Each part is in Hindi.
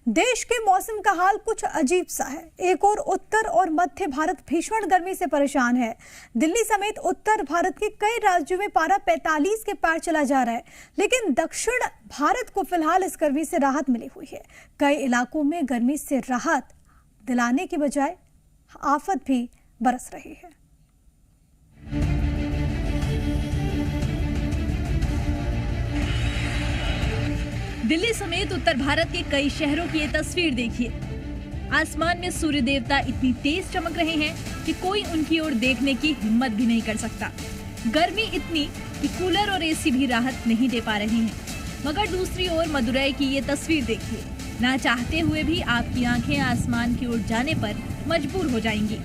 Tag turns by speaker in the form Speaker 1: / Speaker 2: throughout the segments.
Speaker 1: देश के मौसम का हाल कुछ अजीब सा है। एक और उत्तर और मध्य भारत भीषण गर्मी से परेशान है। दिल्ली समेत उत्तर भारत के कई राज्यों में पारा 45 के पार चला जा रहा है, लेकिन दक्षिण भारत को फिलहाल इस गर्मी से राहत मिली हुई है। कई इलाकों में गर्मी से राहत दिलाने की बजाय आफत भी बरस रही है।
Speaker 2: दिल्ली समेत उत्तर भारत के कई शहरों की ये तस्वीर देखिए। आसमान में सूर्य देवता इतनी तेज चमक रहे हैं कि कोई उनकी ओर देखने की हिम्मत भी नहीं कर सकता। गर्मी इतनी कि कूलर और एसी भी राहत नहीं दे पा रहे हैं। मगर दूसरी ओर मदुरई की ये तस्वीर देखिए। ना चाहते हुए भी आपकी आंखें आसमान की ओर जाने पर मजबूर हो जाएंगी।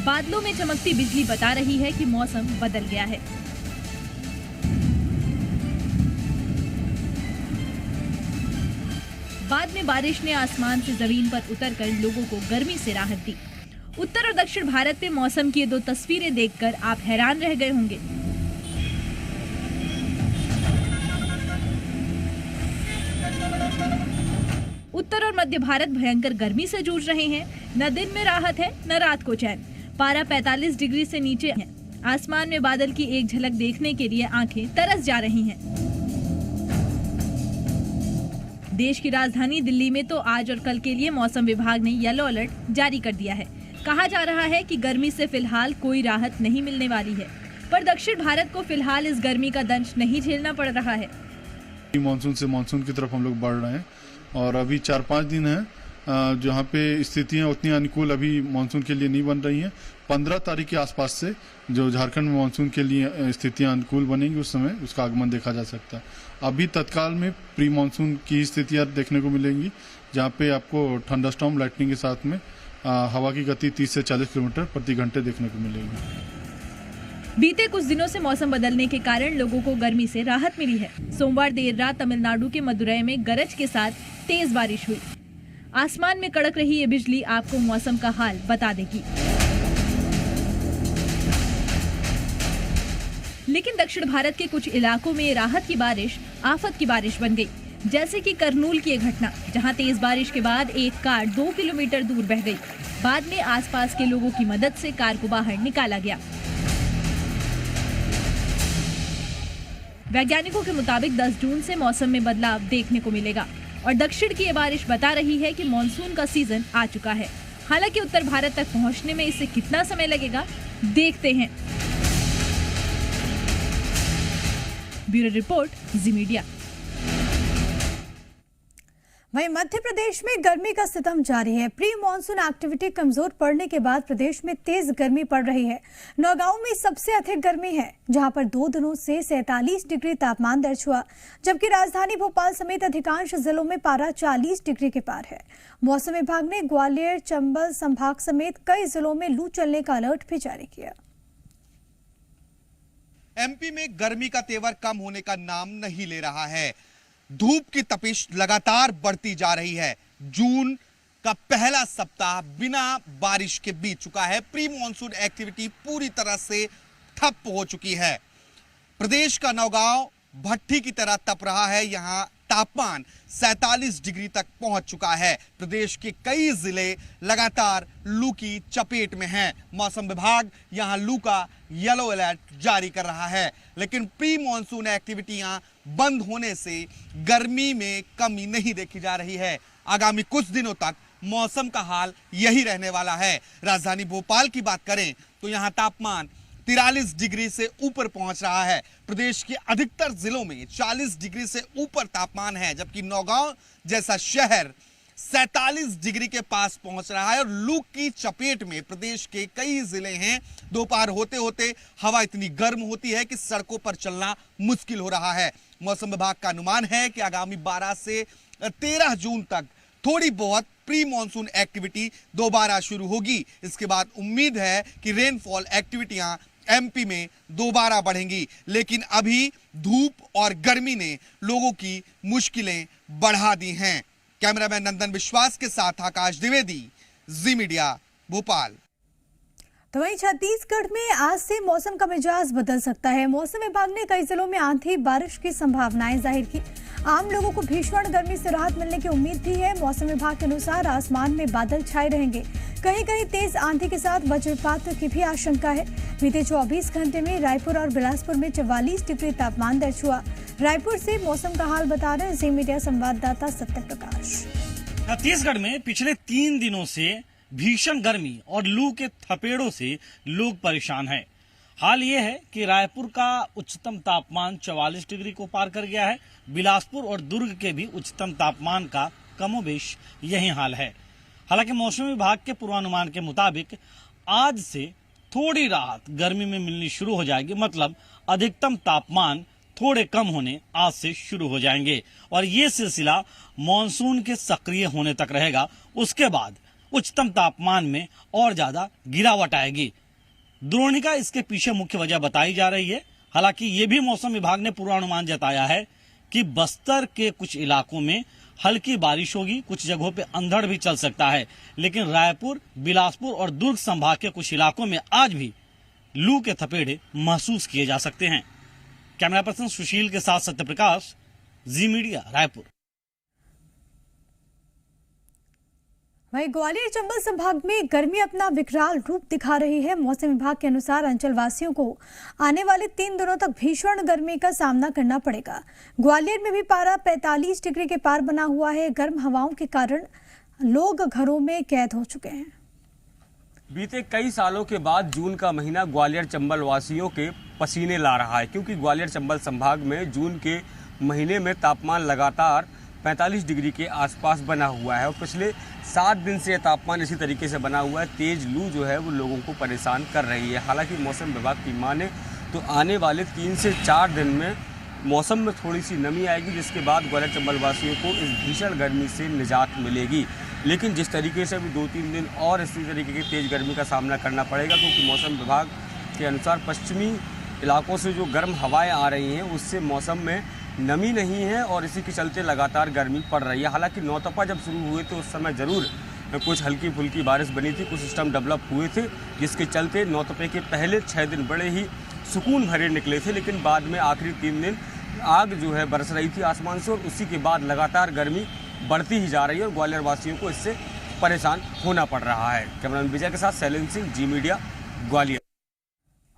Speaker 2: बादलों में चमकती बिजली बता रही है कि मौसम बदल गया है। बाद में बारिश ने आसमान से जमीन पर उतरकर लोगों को गर्मी से राहत दी। उत्तर और दक्षिण भारत में मौसम की ये दो तस्वीरें देखकर आप हैरान रह गए होंगे। उत्तर और मध्य भारत भयंकर गर्मी से जूझ रहे हैं। न दिन में राहत है न रात को चैन। पारा 45 डिग्री से नीचे है। आसमान में बादल की एक झलक देखने के लिए आंखें तरस जा रही हैं। देश की राजधानी दिल्ली में तो आज और कल के लिए मौसम विभाग ने येलो अलर्ट जारी कर दिया है। कहा जा रहा है कि गर्मी से फिलहाल कोई राहत नहीं मिलने वाली है, पर दक्षिण भारत को फिलहाल इस गर्मी का दंश नहीं झेलना पड़ रहा है।
Speaker 3: मानसून से मानसून की तरफ हम लोग बढ़ रहे हैं और अभी 4-5 दिन है जहाँ पे स्थितियाँ उतनी अनुकूल अभी मानसून के लिए नहीं बन रही हैं। 15 तारीख के आसपास से जो झारखंड में मानसून के लिए स्थितियाँ अनुकूल बनेंगी, उस समय उसका आगमन देखा जा सकता है। अभी तत्काल में प्री मानसून की स्थितियाँ देखने को मिलेंगी, जहाँ पे आपको थंडरस्टॉर्म लाइटनिंग के साथ में हवा की गति 30 से 40 किलोमीटर प्रति घंटे देखने को मिलेगी।
Speaker 2: बीते कुछ दिनों से मौसम बदलने के कारण लोगों को गर्मी से राहत मिली है। सोमवार देर रात तमिलनाडु के मदुरई में गरज के साथ तेज बारिश हुई। आसमान में कड़क रही ये बिजली आपको मौसम का हाल बता देगी। लेकिन दक्षिण भारत के कुछ इलाकों में राहत की बारिश आफत की बारिश बन गई, जैसे कि करनूल की एक घटना, जहां तेज बारिश के बाद एक कार 2 किलोमीटर दूर बह गई। बाद में आसपास के लोगों की मदद से कार को बाहर निकाला गया। वैज्ञानिकों के मुताबिक 10 जून से मौसम में बदलाव देखने को मिलेगा और दक्षिण की ये बारिश बता रही है कि मॉनसून का सीजन आ चुका है। हालांकि उत्तर भारत तक पहुंचने में इसे कितना समय लगेगा, देखते हैं। ब्यूरो रिपोर्ट, जी मीडिया।
Speaker 1: वहीं मध्य प्रदेश में गर्मी का सितम जारी है। प्री मानसून एक्टिविटी कमजोर पड़ने के बाद प्रदेश में तेज गर्मी पड़ रही है। नौगांव में सबसे अधिक गर्मी है, जहां पर 2 दिनों से 47 डिग्री तापमान दर्ज हुआ, जबकि राजधानी भोपाल समेत अधिकांश जिलों में पारा 40 डिग्री के पार है। मौसम विभाग ने ग्वालियर, चंबल संभाग समेत कई जिलों में लू चलने का अलर्ट भी जारी किया।
Speaker 4: एमपी में गर्मी का तेवर कम होने का नाम नहीं ले रहा है। धूप की तपिश लगातार बढ़ती जा रही है। जून का पहला सप्ताह बिना बारिश के बीत चुका है। प्री मॉनसून एक्टिविटी पूरी तरह से ठप हो चुकी है। प्रदेश का नौगांव भट्टी की तरह तप रहा है। यहां तापमान 47 डिग्री तक पहुंच चुका है। प्रदेश के कई जिले लगातार लू की चपेट में हैं। मौसम विभाग यहां लू का येलो अलर्ट जारी कर रहा है, लेकिन प्री मॉनसून एक्टिविटियां बंद होने से गर्मी में कमी नहीं देखी जा रही है। आगामी कुछ दिनों तक मौसम का हाल यही रहने वाला है। राजधानी भोपाल की बात करें तो यहां तापमान 43 डिग्री से ऊपर पहुंच रहा है। प्रदेश के अधिकतर जिलों में 40 डिग्री से ऊपर तापमान है, जबकि नौगांव जैसा शहर 47 डिग्री के पास पहुंच रहा है और लू की चपेट में प्रदेश के कई जिले हैं। दोपहर होते होते हवा इतनी गर्म होती है कि सड़कों पर चलना मुश्किल हो रहा है। मौसम विभाग का अनुमान है कि आगामी 12 से 13 जून तक थोड़ी बहुत प्री मॉनसून एक्टिविटी दोबारा शुरू होगी। इसके बाद उम्मीद है कि रेनफॉल एक्टिविटियां एमपी में दोबारा बढ़ेंगी, लेकिन अभी धूप और गर्मी ने लोगों की मुश्किलें बढ़ा दी हैं। कैमरामैन नंदन विश्वास के साथ आकाश द्विवेदी, जी मीडिया, भोपाल।
Speaker 1: तो वहीं छत्तीसगढ़ में आज से मौसम का मिजाज बदल सकता है। मौसम विभाग ने कई जिलों में आंधी बारिश की संभावनाएं जाहिर की। आम लोगों को भीषण गर्मी से राहत मिलने की उम्मीद भी है। मौसम विभाग के अनुसार आसमान में बादल छाए रहेंगे, कहीं कहीं तेज आंधी के साथ वज्रपात की भी आशंका है। बीते 24 घंटे में रायपुर और बिलासपुर में 44 डिग्री तापमान दर्ज हुआ। रायपुर से मौसम का हाल बता रहे हैं जी मीडिया संवाददाता सत्य प्रकाश।
Speaker 5: छत्तीसगढ़ में पिछले 3 दिनों से भीषण गर्मी और लू के थपेड़ों से लोग परेशान हैं। हाल ये है कि रायपुर का उच्चतम तापमान 44 डिग्री को पार कर गया है। बिलासपुर और दुर्ग के भी उच्चतम तापमान का कमोबेश यही हाल है। हालांकि मौसम विभाग के पूर्वानुमान के मुताबिक आज से थोड़ी राहत गर्मी में मिलनी शुरू हो जाएगी, मतलब अधिकतम तापमान थोड़े कम होने आज से शुरू हो जाएंगे और ये सिलसिला मॉनसून के सक्रिय होने तक रहेगा। उसके बाद उच्चतम तापमान में और ज्यादा गिरावट आएगी। द्रोणिका इसके पीछे मुख्य वजह बताई जा रही है। हालांकि ये भी मौसम विभाग ने पूर्वानुमान जताया है कि बस्तर के कुछ इलाकों में हल्की बारिश होगी, कुछ जगहों पे अंधड़ भी चल सकता है, लेकिन रायपुर, बिलासपुर और दुर्ग संभाग के कुछ इलाकों में आज भी लू के थपेड़े महसूस किए जा सकते हैं। कैमरा पर्सन सुशील के साथ सत्य प्रकाश, जी मीडिया, रायपुर।
Speaker 1: वहीं ग्वालियर चंबल संभाग में गर्मी अपना विकराल रूप दिखा रही है। मौसम विभाग के अनुसार अंचलवासियों को आने वाले 3 दिनों तक भीषण गर्मी का सामना करना पड़ेगा। ग्वालियर में भी पारा 45 डिग्री के पार बना हुआ है। गर्म हवाओं के कारण लोग घरों में कैद हो चुके हैं।
Speaker 6: बीते कई सालों के बाद जून का महीना ग्वालियर चंबल वासियों के पसीने ला रहा है, क्योंकि ग्वालियर चंबल संभाग में जून के महीने में तापमान लगातार 45 डिग्री के आसपास बना हुआ है और पिछले 7 दिन से तापमान इसी तरीके से बना हुआ है। तेज लू जो है वो लोगों को परेशान कर रही है। हालांकि मौसम विभाग की माने तो आने वाले 3 से 4 दिन में मौसम में थोड़ी सी नमी आएगी, जिसके बाद ग्वालियर चंबल वासियों को इस भीषण गर्मी से निजात मिलेगी। लेकिन जिस तरीके से अभी 2-3 दिन और इसी तरीके की तेज गर्मी का सामना करना पड़ेगा, क्योंकि मौसम विभाग के अनुसार पश्चिमी इलाकों से जो गर्म हवाएं आ रही हैं उससे मौसम में नमी नहीं है और इसी के चलते लगातार गर्मी पड़ रही है। हालांकि नौतपा जब शुरू हुए तो उस समय ज़रूर कुछ हल्की फुल्की बारिश बनी थी, कुछ सिस्टम डेवलप हुए थे, जिसके चलते नौतपे के पहले 6 दिन बड़े ही सुकून भरे निकले थे। लेकिन बाद में आखिरी 3 दिन आग जो है बरस रही थी आसमान से और उसी के बाद लगातार गर्मी बढ़ती ही जा रही है और ग्वालियर वासियों को इससे परेशान होना पड़ रहा है। कैमरामैन विजय के साथ शैलेंद्र सिंह, जी मीडिया, ग्वालियर।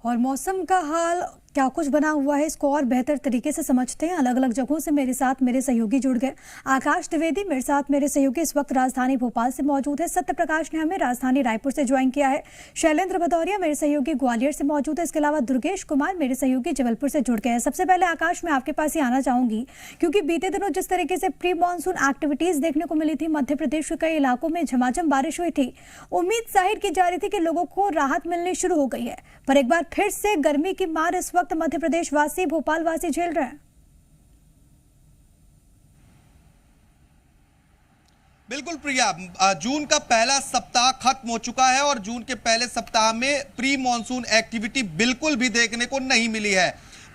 Speaker 1: और मौसम का हाल क्या कुछ बना हुआ है, इसको और बेहतर तरीके से समझते हैं। अलग अलग जगहों से मेरे साथ मेरे सहयोगी जुड़ गए। आकाश द्विवेदी मेरे साथ मेरे सहयोगी इस वक्त राजधानी भोपाल से मौजूद है। सत्य प्रकाश ने हमें राजधानी रायपुर से ज्वाइन किया है। शैलेंद्र भदौरिया मेरे सहयोगी ग्वालियर से मौजूद है। इसके अलावा दुर्गेश कुमार मेरे सहयोगी जबलपुर से जुड़ गए हैं। सबसे पहले आकाश, मैं आपके पास ही आना चाहूंगी, क्योंकि बीते दिनों जिस तरीके से प्री मानसून एक्टिविटीज देखने को मिली थी, मध्य प्रदेश के कई इलाकों में झमाझम बारिश हुई थी। उम्मीद जाहिर की जा रही थी कि लोगों को राहत मिलनी शुरू हो गई है, पर एक बार फिर से गर्मी की मार इस वक्त मध्य प्रदेश वासी, भोपाल वासी झेल रहे हैं।
Speaker 4: बिल्कुल प्रिया, जून का पहला सप्ताह खत्म हो चुका है और जून के पहले सप्ताह में प्री मॉनसून एक्टिविटी बिल्कुल भी देखने को नहीं मिली है।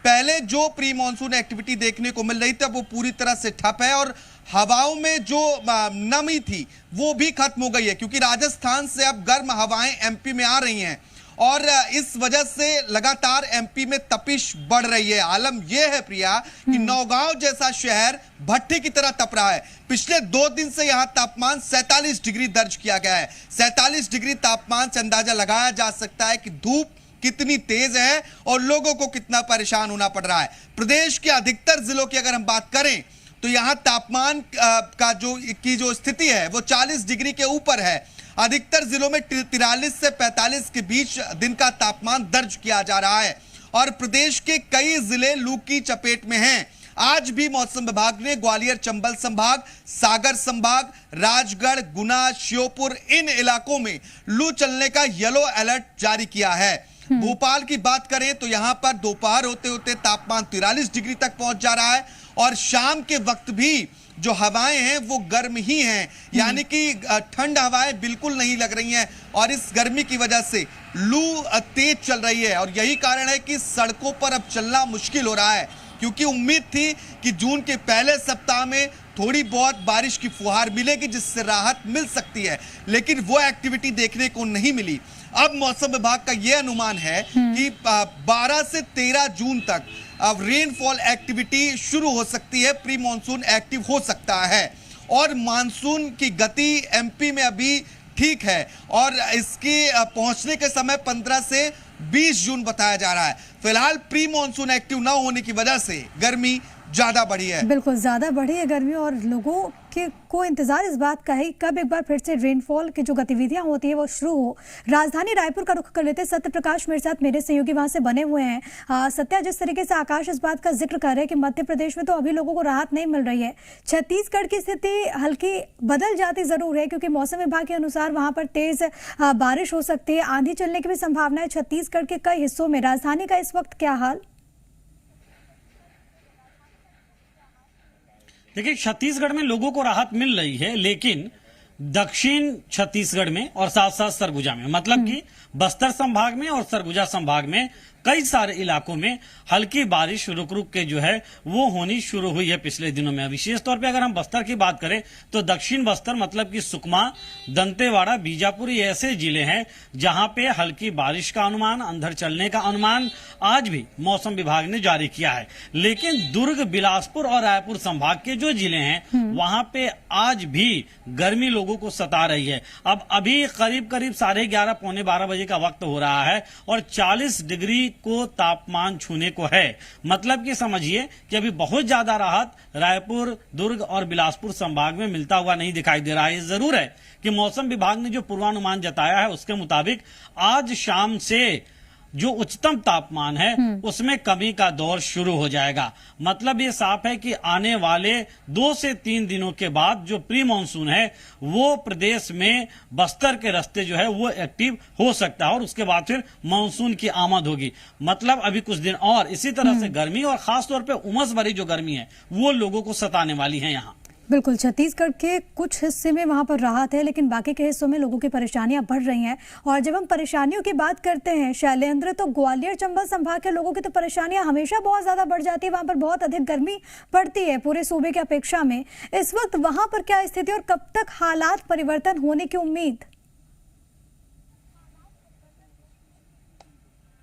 Speaker 4: पहले जो प्री मॉनसून एक्टिविटी देखने को मिल रही थी वो पूरी तरह से ठप है और हवाओं में जो नमी थी वो भी खत्म हो गई है, क्योंकि राजस्थान से अब गर्म हवाएं एमपी में आ रही हैं और इस वजह से लगातार एमपी में तपिश बढ़ रही है। आलम यह है प्रिया कि नौगांव जैसा शहर भट्टी की तरह तप रहा है। पिछले 2 दिन से यहां तापमान 47 डिग्री दर्ज किया गया है। 47 डिग्री तापमान से अंदाजा लगाया जा सकता है कि धूप कितनी तेज है और लोगों को कितना परेशान होना पड़ रहा है। प्रदेश के अधिकतर जिलों की अगर हम बात करें तो यहां तापमान का जो स्थिति है वो 40 डिग्री के ऊपर है। अधिकतर जिलों में 43 से 45 के बीच दिन का तापमान दर्ज किया जा रहा है और प्रदेश के कई जिले लू की चपेट में हैं। आज भी मौसम विभाग ने ग्वालियर चंबल संभाग, सागर संभाग, राजगढ़, गुना, श्योपुर इन इलाकों में लू चलने का येलो अलर्ट जारी किया है। भोपाल की बात करें तो यहां पर दोपहर होते होते तापमान 43 डिग्री तक पहुंच जा रहा है और शाम के वक्त भी जो हवाएं हैं वो गर्म ही हैं, यानी कि ठंड हवाएं बिल्कुल नहीं लग रही हैं और इस गर्मी की वजह से लू तेज चल रही है और यही कारण है कि सड़कों पर अब चलना मुश्किल हो रहा है, क्योंकि उम्मीद थी कि जून के पहले सप्ताह में थोड़ी बहुत बारिश की फुहार मिलेगी जिससे राहत मिल सकती है, लेकिन वो एक्टिविटी देखने को नहीं मिली। अब मौसम विभाग का यह अनुमान है कि 12 से 13 जून तक अब रेनफॉल एक्टिविटी शुरू हो सकती है, प्री मानसून एक्टिव हो सकता है। और मानसून की गति एमपी में अभी ठीक है और इसके पहुंचने के समय 15 से 20 जून बताया जा रहा है। फिलहाल प्री मानसून एक्टिव ना होने की वजह से गर्मी ज्यादा बढ़ी है।
Speaker 1: बिल्कुल ज्यादा बढ़ी है गर्मी और लोगों को इंतजार इस बात का है कब एक बार फिर से रेनफॉल की जो गतिविधियां होती है वो शुरू हो। राजधानी रायपुर का रुख कर लेते सत्य प्रकाश मेरे साथ, मेरे सहयोगी वहां से बने हुए हैं। सत्या, जिस तरीके से आकाश इस बात का जिक्र कर रहे हैं कि मध्य प्रदेश में तो अभी लोगों को राहत नहीं मिल रही है, छत्तीसगढ़ की स्थिति हल्की बदल जाती जरूर है क्योंकि मौसम विभाग के अनुसार वहां पर तेज बारिश हो सकती है, आंधी चलने की भी संभावना है छत्तीसगढ़ के कई हिस्सों में। राजधानी का इस वक्त क्या हाल?
Speaker 5: देखिए, छत्तीसगढ़ में लोगों को राहत मिल रही है, लेकिन दक्षिण छत्तीसगढ़ में और साथ साथ सरगुजा में, मतलब कि बस्तर संभाग में और सरगुजा संभाग में कई सारे इलाकों में हल्की बारिश रुक रुक के जो है वो होनी शुरू हुई है पिछले दिनों में। विशेष तौर पे अगर हम बस्तर की बात करें तो दक्षिण बस्तर मतलब कि सुकमा, दंतेवाड़ा, बीजापुर ये ऐसे जिले हैं जहां पे हल्की बारिश का अनुमान, अंधड़ चलने का अनुमान आज भी मौसम विभाग ने जारी किया है। लेकिन दुर्ग, बिलासपुर और रायपुर संभाग के जो जिले हैं वहां पे आज भी गर्मी लोगों को सता रही है। अब अभी करीब 11:30 पौने 12 बजे का वक्त हो रहा है और 40 डिग्री को तापमान छूने को है। मतलब कि समझिए कि अभी बहुत ज्यादा राहत रायपुर, दुर्ग और बिलासपुर संभाग में मिलता हुआ नहीं दिखाई दे रहा है। ये जरूर है कि मौसम विभाग ने जो पूर्वानुमान जताया है उसके मुताबिक आज शाम से जो उच्चतम तापमान है उसमें कमी का दौर शुरू हो जाएगा। मतलब ये साफ है कि आने वाले 2 से 3 दिनों के बाद जो प्री मानसून है वो प्रदेश में बस्तर के रास्ते जो है वो एक्टिव हो सकता है और उसके बाद फिर मानसून की आमद होगी। मतलब अभी कुछ दिन और इसी तरह से गर्मी और खासतौर पे उमस भरी जो गर्मी है वो लोगों को सताने वाली है। यहाँ
Speaker 1: बिल्कुल छत्तीसगढ़ के कुछ हिस्से में वहां पर राहत है, लेकिन बाकी के हिस्सों में लोगों की परेशानियां बढ़ रही हैं। और जब हम परेशानियों की बात करते हैं शैलेंद्र, तो ग्वालियर चंबल संभाग के लोगों की तो परेशानियां हमेशा बहुत ज्यादा बढ़ जाती है, वहां पर बहुत अधिक गर्मी पड़ती है पूरे सूबे की अपेक्षा में। इस वक्त वहां पर क्या स्थिति और कब तक हालात परिवर्तन होने की उम्मीद?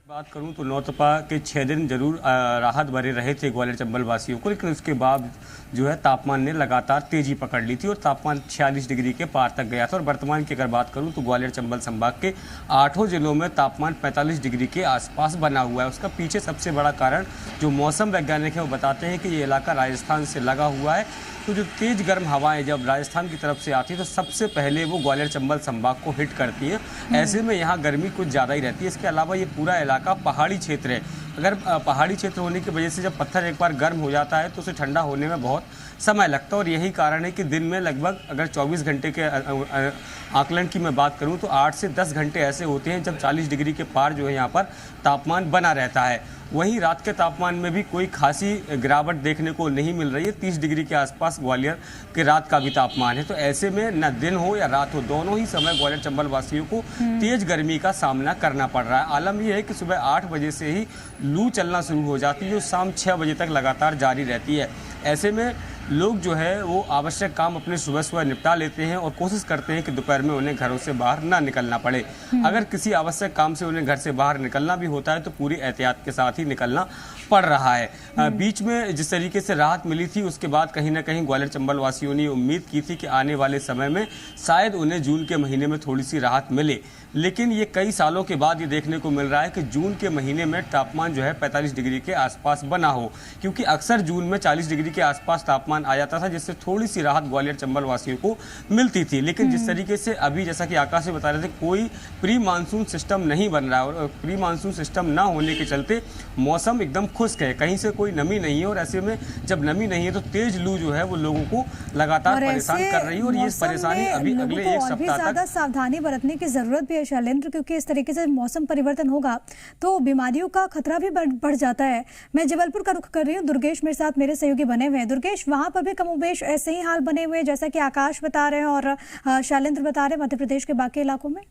Speaker 6: बात करूं तो नौतपा के 6 दिन जरूर राहत भरे रहे थे ग्वालियर चंबल वासियों को, लेकिन उसके बाद जो है तापमान ने लगातार तेजी पकड़ ली थी और तापमान 46 डिग्री के पार तक गया था। और वर्तमान की अगर बात करूं तो ग्वालियर चंबल संभाग के 8 जिलों में तापमान 45 डिग्री के आसपास बना हुआ है। उसका पीछे सबसे बड़ा कारण जो मौसम वैज्ञानिक है वो बताते हैं कि ये इलाका राजस्थान से लगा हुआ है, तो जो तेज गर्म हवाएं जब राजस्थान की तरफ से आती है तो सबसे पहले वो ग्वालियर चंबल संभाग को हिट करती है। ऐसे में यहाँ गर्मी कुछ ज़्यादा ही रहती है। इसके अलावा ये पूरा इलाका पहाड़ी क्षेत्र है। अगर पहाड़ी क्षेत्र होने की वजह से जब पत्थर एक बार गर्म हो जाता है तो उसे ठंडा होने में बहुत समय लगता है और यही कारण है कि दिन में लगभग अगर 24 घंटे के आकलन की मैं बात करूं तो 8 से 10 घंटे ऐसे होते हैं जब 40 डिग्री के पार जो है यहाँ पर तापमान बना रहता है। वहीं रात के तापमान में भी कोई खासी गिरावट देखने को नहीं मिल रही है। 30 डिग्री के आसपास ग्वालियर के रात का भी तापमान है। तो ऐसे में न दिन हो या रात हो, दोनों ही समय ग्वालियर चंबल वासियों को तेज गर्मी का सामना करना पड़ रहा है। आलम यह है कि सुबह 8 बजे से ही लू चलना शुरू हो जाती है जो शाम 6 बजे तक लगातार जारी रहती है। ऐसे में लोग जो है वो आवश्यक काम अपने सुबह निपटा लेते हैं और कोशिश करते हैं कि दोपहर में उन्हें घरों से बाहर ना निकलना पड़े। अगर किसी आवश्यक काम से उन्हें घर से बाहर निकलना भी होता है तो पूरी एहतियात के साथ ही निकलना पड़ रहा है। बीच में जिस तरीके से राहत मिली थी उसके बाद कहीं ना कहीं ग्वालियर चंबल वासियों ने उम्मीद की थी कि आने वाले समय में शायद उन्हें जून के महीने में थोड़ी सी राहत मिले, लेकिन ये कई सालों के बाद ये देखने को मिल रहा है कि जून के महीने में तापमान जो है 45 डिग्री के आसपास बना हो, क्योंकि अक्सर जून में 40 डिग्री के आसपास तापमान आ जाता था जिससे थोड़ी सी राहत ग्वालियर चंबल वासियों को मिलती थी। लेकिन जिस तरीके से अभी जैसा कि आकाश से बता रहे थे कोई प्री मानसून सिस्टम नहीं बन रहा है और प्री मानसून सिस्टम ना होने के चलते मौसम एकदम खुश्क है, कहीं से कोई नमी नहीं है और ऐसे में जब नमी नहीं है तो तेज लू जो है वो लोगों को लगातार परेशान कर रही है और ये परेशानी अभी अगले एक सप्ताह तक
Speaker 1: सावधानी बरतने की जरूरत भी है शैलेंद्र, क्योंकि इस तरीके से मौसम परिवर्तन होगा तो बीमारियों का खतरा भी बढ़ जाता है। मैं जबलपुर का रुख कर रही हूँ, दुर्गेश मेरे साथ मेरे सहयोगी बने हुए हैं। दुर्गेश, वहां पर भी कमोबेश ऐसे ही हाल बने हुए हैं जैसा कि आकाश बता रहे हैं और शैलेंद्र बता रहे हैं मध्य प्रदेश के बाकी इलाकों में?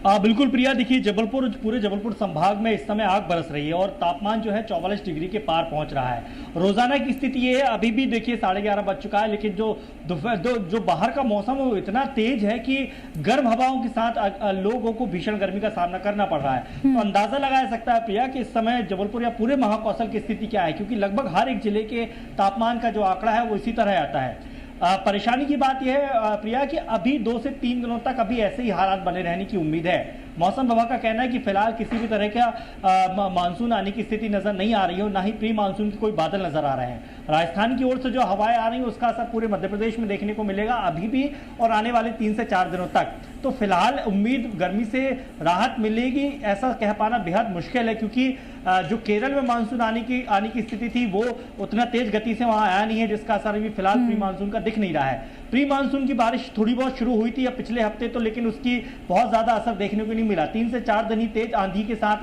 Speaker 7: बिल्कुल प्रिया, देखिए जबलपुर, पूरे जबलपुर संभाग में इस समय आग बरस रही है और तापमान जो है 44 डिग्री के पार पहुंच रहा है। रोजाना की स्थिति ये है, अभी भी देखिए 11:30 बज चुका है, लेकिन जो बाहर का मौसम है वो इतना तेज है कि गर्म हवाओं के साथ लोगों को भीषण गर्मी का सामना करना पड़ रहा है। तो अंदाजा लगाया सकता है प्रिया कि इस समय जबलपुर या पूरे महाकौशल की स्थिति क्या है, क्योंकि लगभग हर एक जिले के तापमान का जो आंकड़ा है वो इसी तरह आता है। परेशानी की बात यह है प्रिया कि अभी 2 से 3 दिनों तक अभी ऐसे ही हालात बने रहने की उम्मीद है। मौसम विभाग का कहना है कि फिलहाल किसी भी तरह का मानसून आने की स्थिति नजर नहीं आ रही है, ना ही प्री मानसून के कोई बादल नजर आ रहे हैं। राजस्थान की ओर से जो हवाएं आ रही हैं उसका असर पूरे मध्य प्रदेश में देखने को मिलेगा अभी भी और आने वाले 3 से 4 दिनों तक। तो फिलहाल उम्मीद गर्मी से राहत मिलेगी ऐसा कह पाना बेहद मुश्किल है, क्योंकि जो केरल में मानसून आने की स्थिति थी वो उतना तेज गति से वहां आया नहीं है, जिसका असर भी फिलहाल प्री मानसून का दिख नहीं रहा है। प्री मानसून की बारिश थोड़ी बहुत शुरू हुई थी पिछले हफ्ते तो, लेकिन उसकी बहुत ज्यादा असर देखने को नहीं मिला। 3 से 4 दिन ही तेज आंधी के साथ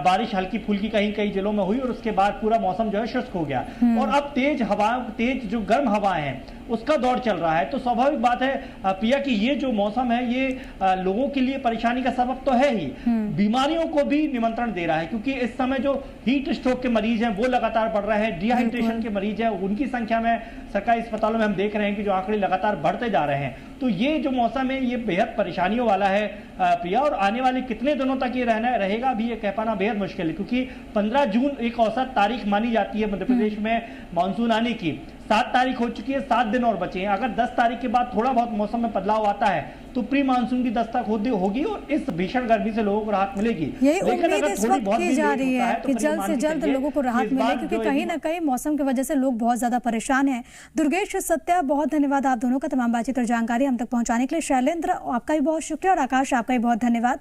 Speaker 7: बारिश हल्की फुल्की कई जिलों में हुई और उसके बाद पूरा मौसम जो है शुष्क हो गया। और अब तेज जो गर्म हवाएं हैं उसका दौर चल रहा है। तो स्वाभाविक बात है प्रिया कि ये जो मौसम है ये लोगों के लिए परेशानी का सबब तो है ही, बीमारियों को भी निमंत्रण दे रहा है, क्योंकि इस समय जो हीट स्ट्रोक के मरीज हैं वो लगातार बढ़ रहे हैं, डिहाइड्रेशन के मरीज हैं उनकी संख्या में सरकारी अस्पतालों में हम देख रहे हैं कि जो आंकड़े लगातार बढ़ते जा रहे हैं। तो ये जो मौसम है ये बेहद परेशानियों वाला है प्रिया, और आने वाले कितने दिनों तक ये रहेगा अभी ये कह पाना बेहद मुश्किल है, क्योंकि 15 जून एक औसत तारीख मानी जाती है मध्य प्रदेश में मानसून आने की। 7 तारीख हो चुकी है, 7 दिन और बचे हैं। अगर 10 तारीख के बाद थोड़ा बहुत मौसम में बदलाव आता है तो प्री मानसून की दस्तक होगी और इस भीषण गर्मी से लोगों को राहत मिलेगी।
Speaker 1: यही उम्मीद इस वक्त की जा रही है कि जल्द से जल्द लोगों को राहत मिले, क्योंकि कहीं ना कहीं मौसम की वजह से लोग बहुत ज्यादा परेशान हैं। दुर्गेश, सत्या, बहुत धन्यवाद आप दोनों का तमाम बातचीत और जानकारी हम तक पहुंचाने के लिए। शैलेंद्र, आपका भी बहुत शुक्रिया और आकाश, आपका भी बहुत धन्यवाद।